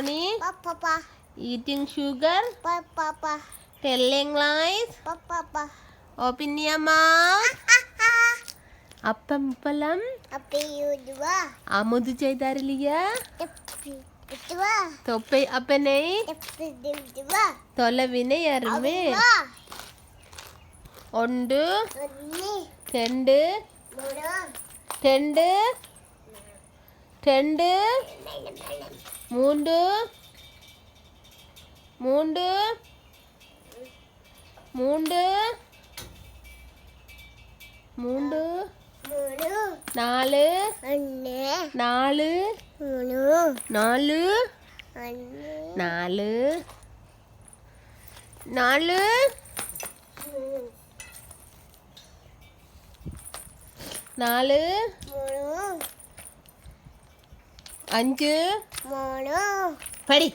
Papa. Eating sugar. Papa. Telling lies. Papa. Open your mouth. Appam palam. Apa you dua? Amudu ചെയ്തറിലിയ. Tapi dua. தொப்பை அப்பனை. Tapi dua. தொலைவினை அருமே. ஒன்று. Ini. ரெண்டு. Mula. ரெண்டு. ரெண்டு. மூன்று. மூன்று. மூன்று. மூன்று. Mulu. நாலு. Anne. நாலு. Mulu. நாலு. Anne. நாலு. நாலு. நாலு. Mulu. அஞ்சு. Mulu. படி.